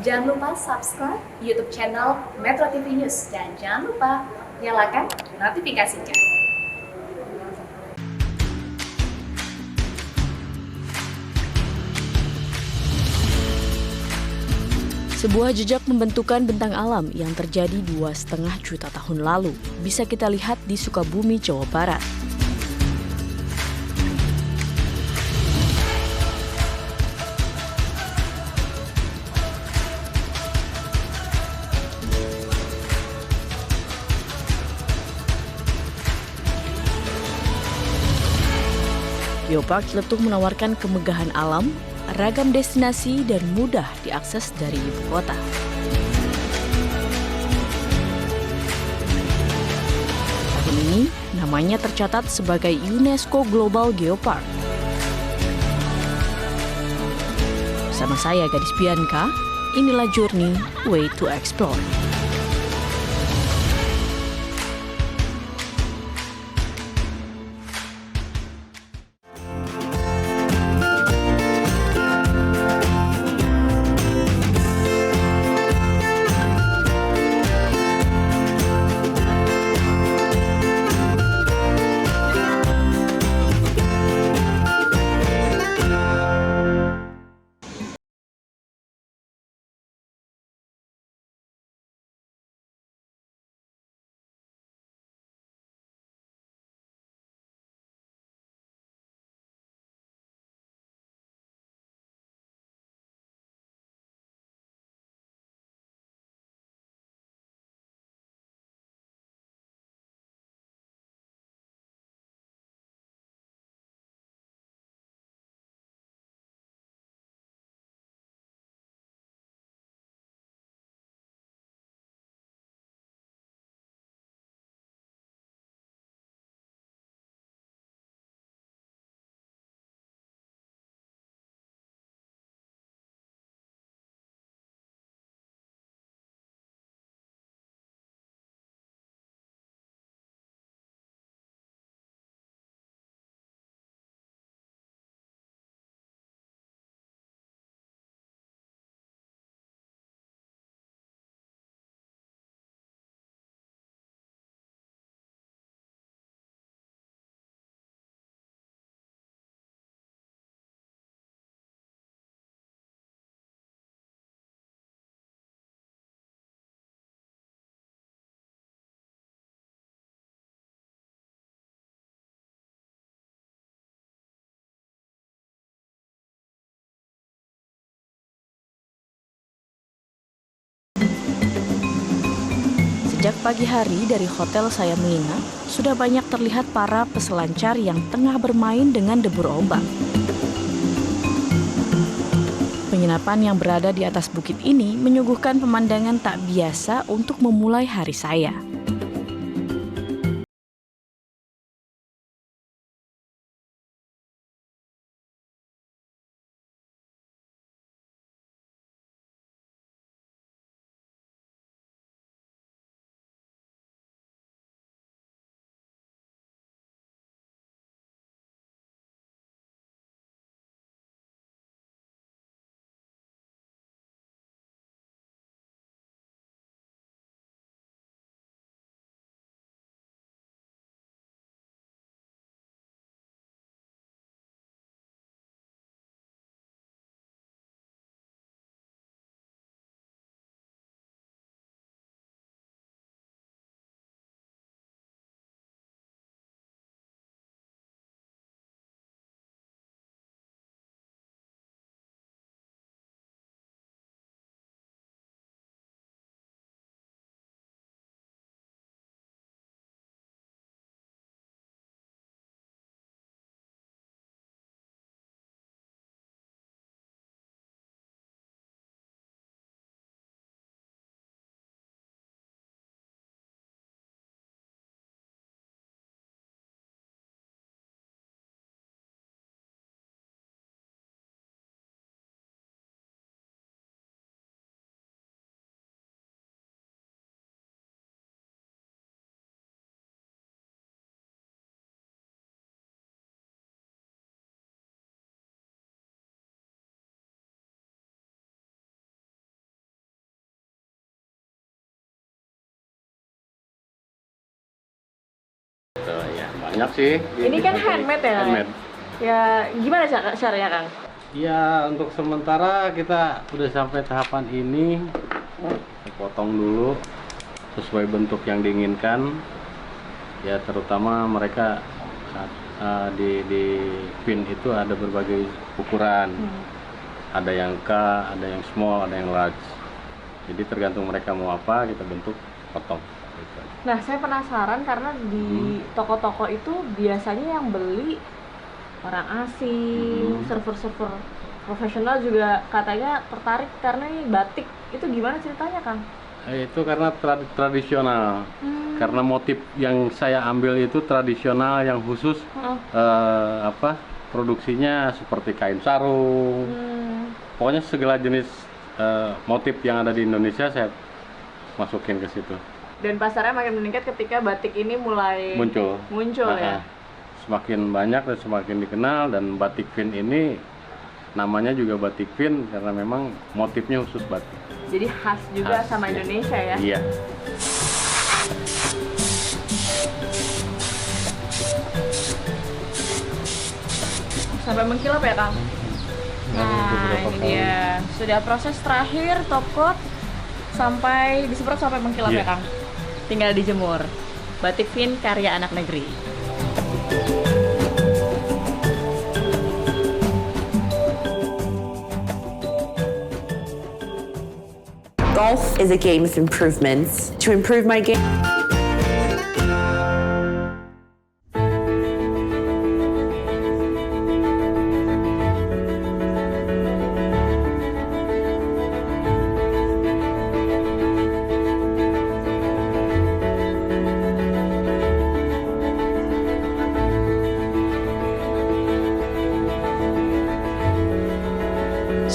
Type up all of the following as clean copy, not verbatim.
Jangan lupa subscribe YouTube channel Metro TV News dan jangan lupa nyalakan notifikasinya. Sebuah jejak pembentukan bentang alam yang terjadi 2,5 juta tahun lalu bisa kita lihat di Sukabumi, Jawa Barat. Geopark Ciletung menawarkan kemegahan alam, ragam destinasi, dan mudah diakses dari ibu kota. Tahun ini, namanya tercatat sebagai UNESCO Global Geopark. Bersama saya, Gadis Bianca, inilah Journey Way to Explore. Sejak pagi hari dari hotel saya menginap, sudah banyak terlihat para peselancar yang tengah bermain dengan debur ombak. Penginapan yang berada di atas bukit ini menyuguhkan pemandangan tak biasa untuk memulai hari saya. Banyak sih. Ini kan handmade ya? Handmade. Ya, gimana caranya, Kang? Ya, untuk sementara kita udah sampai tahapan ini. Potong dulu sesuai bentuk yang diinginkan. Ya, terutama mereka di pin itu ada berbagai ukuran. Ada yang K, ada yang small, ada yang large. Jadi tergantung mereka mau apa, kita bentuk, potong. Gitu. Nah, saya penasaran karena di toko-toko itu biasanya yang beli orang asing, server-server profesional juga katanya tertarik karena ini batik. Itu gimana ceritanya, Kang? Itu karena tradisional. Karena motif yang saya ambil itu tradisional yang khusus produksinya seperti kain sarung. Pokoknya segala jenis motif yang ada di Indonesia saya masukin ke situ. Dan pasarnya makin meningkat ketika batik ini mulai muncul ya. Semakin banyak dan semakin dikenal, dan batik fin ini namanya juga batik fin karena memang motifnya khusus batik. Jadi khas juga sama Indonesia ya. Iya. Sampai mengkilap ya, Kang? Nah, ini dia. Sudah proses terakhir top coat sampai disemprot sampai mengkilap ya, Kang? Tinggal dijemur. Batik fin karya anak negeri. Golf is a game of improvements. To improve my game.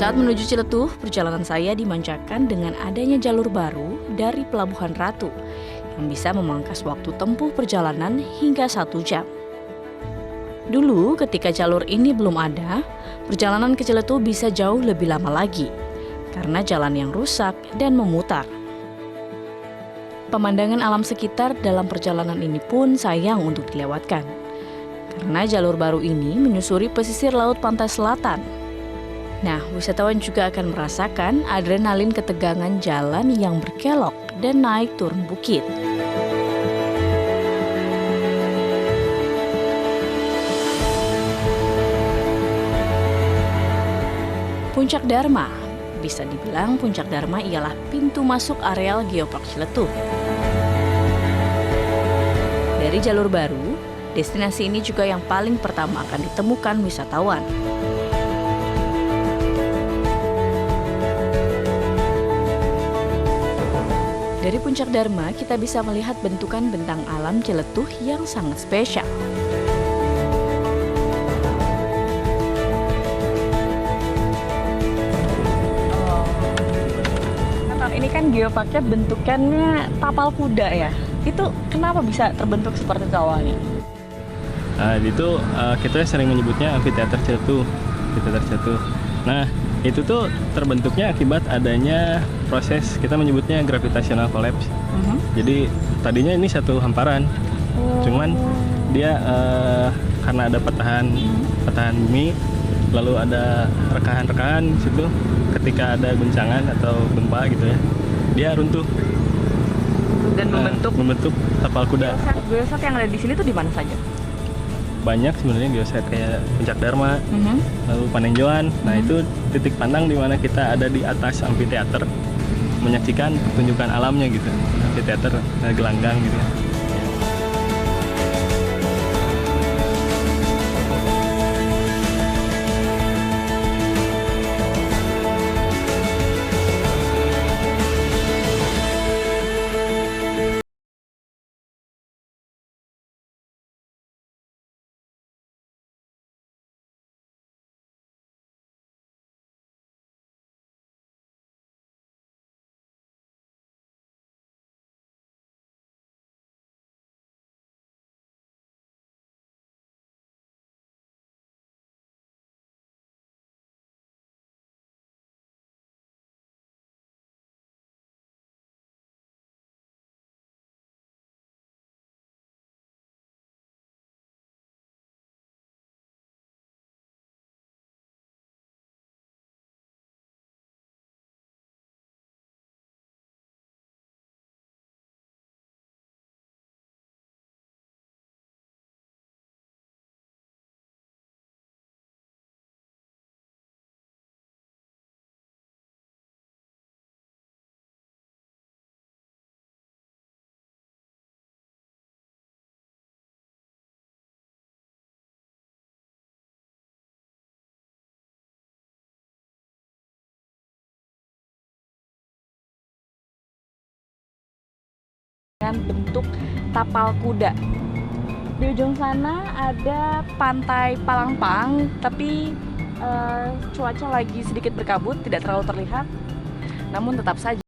Saat menuju Ciletuh, perjalanan saya dimanjakan dengan adanya jalur baru dari Pelabuhan Ratu yang bisa memangkas waktu tempuh perjalanan hingga 1 jam. Dulu ketika jalur ini belum ada, perjalanan ke Ciletuh bisa jauh lebih lama lagi karena jalan yang rusak dan memutar. Pemandangan alam sekitar dalam perjalanan ini pun sayang untuk dilewatkan karena jalur baru ini menyusuri pesisir laut pantai selatan. Nah, wisatawan juga akan merasakan adrenalin ketegangan jalan yang berkelok dan naik turun bukit. Puncak Dharma. Bisa dibilang Puncak Dharma ialah pintu masuk areal Geopark Ciletuh. Dari jalur baru, destinasi ini juga yang paling pertama akan ditemukan wisatawan. Dari Puncak Dharma, kita bisa melihat bentukan bentang alam Ciletuh yang sangat spesial. Ini kan geoparknya bentukannya tapal kuda ya. Itu kenapa bisa terbentuk seperti itu awalnya? Nah, itu kita sering menyebutnya amfiteater Ciletuh. Nah, itu tuh terbentuknya akibat adanya proses kita menyebutnya gravitational collapse. Jadi tadinya ini satu hamparan, cuman dia karena ada patahan bumi, lalu ada rekahan-rekahan di situ. Ketika ada guncangan atau gempa gitu ya, dia runtuh dan membentuk tapal kuda. Geoset yang ada di sini tuh di mana saja? Banyak sebenarnya geoset kayak Puncak Dharma, lalu Panenjoan. Nah, itu titik pandang di mana kita ada di atas amfiteater menyaksikan pertunjukan alamnya gitu. Amfiteater gelanggang gitu ya. dengan bentuk tapal kuda. Di ujung sana ada pantai Palangpang, tapi cuaca lagi sedikit berkabut, tidak terlalu terlihat. Namun tetap saja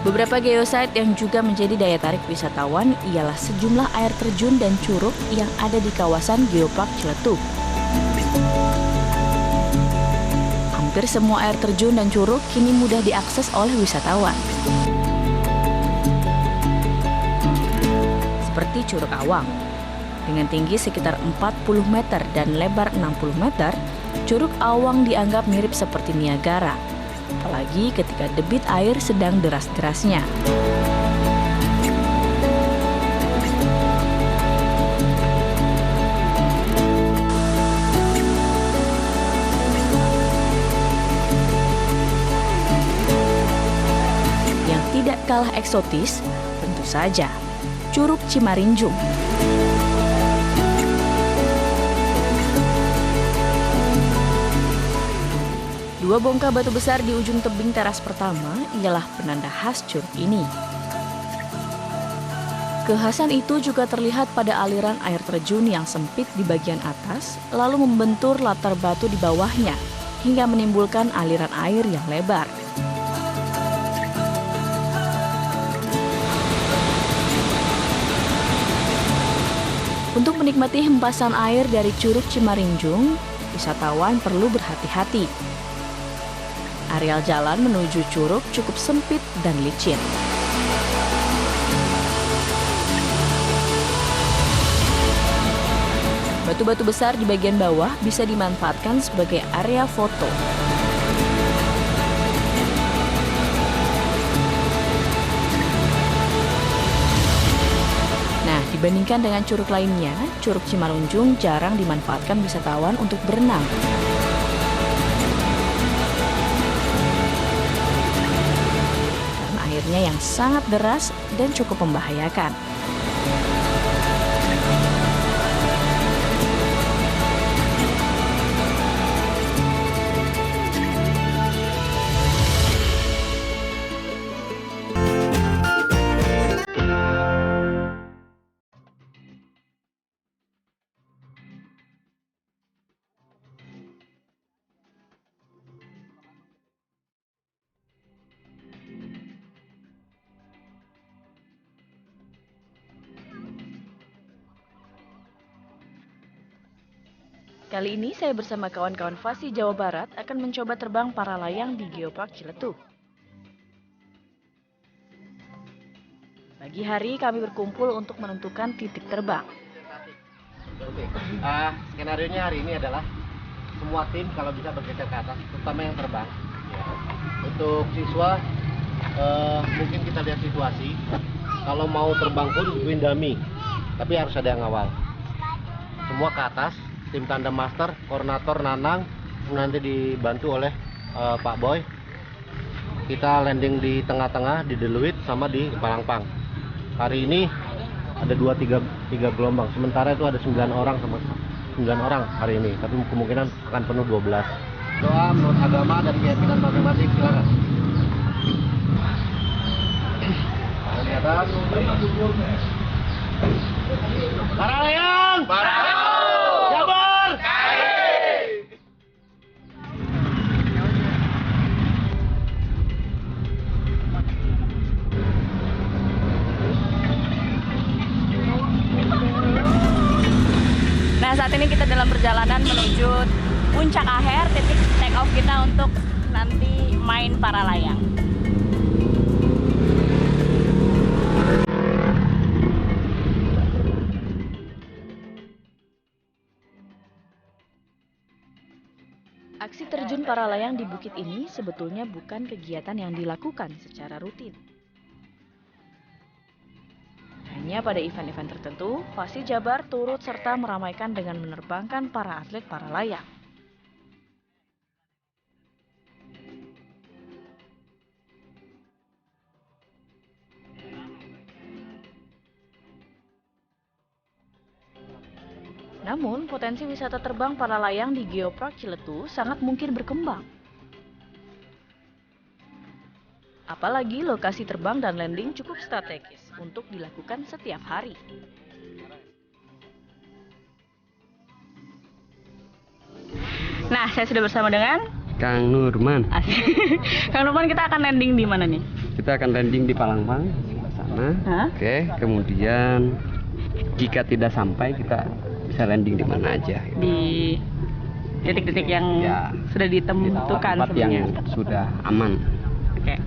beberapa geosite yang juga menjadi daya tarik wisatawan ialah sejumlah air terjun dan curug yang ada di kawasan Geopark Ciletuh. Hampir semua air terjun dan curug kini mudah diakses oleh wisatawan. Seperti Curug Awang. Dengan tinggi sekitar 40 meter dan lebar 60 meter, Curug Awang dianggap mirip seperti Niagara. Apalagi ketika debit air sedang deras-derasnya. Yang tidak kalah eksotis, tentu saja, Curug Cimarinjung. Dua bongkah batu besar di ujung tebing teras pertama ialah penanda khas curug ini. Kekhasan itu juga terlihat pada aliran air terjun yang sempit di bagian atas, lalu membentur latar batu di bawahnya, hingga menimbulkan aliran air yang lebar. Untuk menikmati hempasan air dari Curug Cimarinjung, wisatawan perlu berhati-hati. Areal jalan menuju curug cukup sempit dan licin. Batu-batu besar di bagian bawah bisa dimanfaatkan sebagai area foto. Nah, dibandingkan dengan curug lainnya, Curug Cimarinjung jarang dimanfaatkan wisatawan untuk berenang. Airnya yang sangat deras dan cukup membahayakan. Kali ini saya bersama kawan-kawan Fasi Jawa Barat akan mencoba terbang para layang di Geopark Ciletuh. Pagi hari kami berkumpul untuk menentukan titik terbang. Skenario-nya hari ini adalah semua tim kalau bisa bergeser ke atas, terutama yang terbang. Untuk siswa, mungkin kita lihat situasi. Kalau mau terbang pun windami, tapi harus ada yang ngawal. Semua ke atas. Tim tandem master, koordinator Nanang, nanti dibantu oleh Pak Boy. Kita landing di tengah-tengah, di Deluit sama di Palangpang. Hari ini ada 3 gelombang, sementara itu ada 9 orang sama 9 orang hari ini, tapi kemungkinan akan penuh 12. Doa menurut agama dan keyakinan masing-masing, silakan. Di atas. Para layang! Nah, saat ini kita dalam perjalanan menuju puncak akhir, titik take off kita untuk nanti main para layang. Menerjun para layang di bukit ini sebetulnya bukan kegiatan yang dilakukan secara rutin. Hanya pada event-event tertentu, Fasi Jabar turut serta meramaikan dengan menerbangkan para atlet para layang. Namun, potensi wisata terbang para layang di Geopark Ciletu sangat mungkin berkembang. Apalagi lokasi terbang dan landing cukup strategis untuk dilakukan setiap hari. Nah, saya sudah bersama dengan Kang Nurman. Kang Nurman, kita akan landing di mana nih? Kita akan landing di Palangpang sebelah sana. Hah? Oke, kemudian jika tidak sampai kita bisa landing di mana aja. Di titik-titik yang Ya, sudah ditentukan tempat yang sebenarnya. sudah aman. Oke.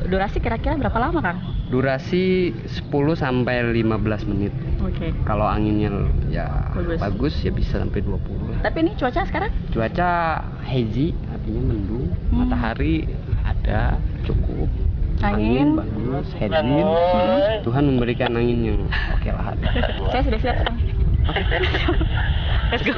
Durasi kira-kira berapa lama, Kang? Durasi 10 sampai 15 menit. Oke. Kalau anginnya ya Bagus. bagus ya bisa sampai 20. Tapi ini cuaca sekarang? Cuaca hazy, artinya mendung. Matahari ada cukup. Angin? Bagus, headwind. Tuhan memberikan angin yang oke lah ada. Saya sudah siap, Kang. Let's go.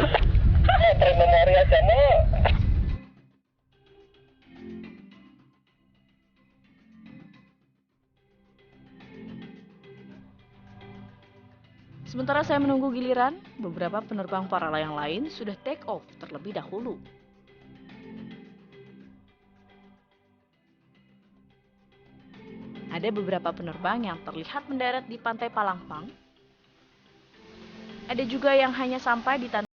Sementara saya menunggu giliran, beberapa penerbang para layang lain sudah take off terlebih dahulu. Ada beberapa penerbang yang terlihat mendarat di pantai Palangpang. Ada juga yang hanya sampai di tanah.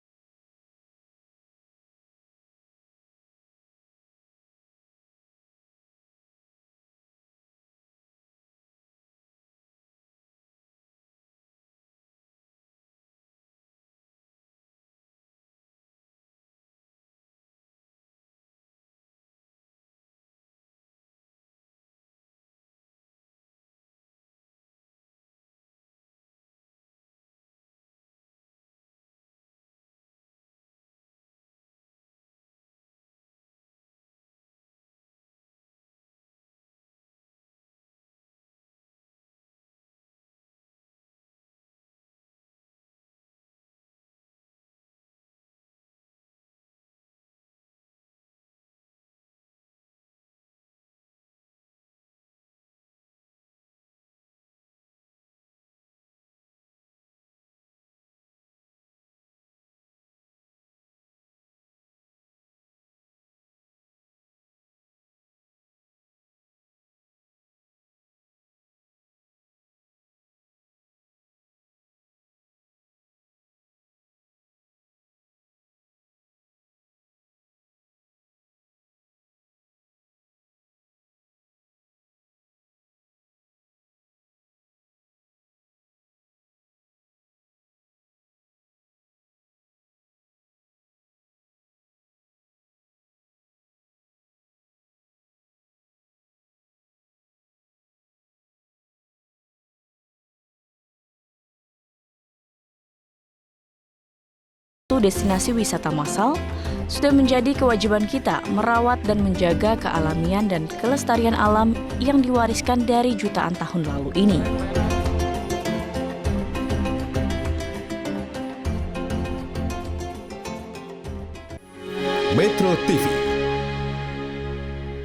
Destinasi wisata massal, sudah menjadi kewajiban kita merawat dan menjaga kealamian dan kelestarian alam yang diwariskan dari jutaan tahun lalu ini. Metro TV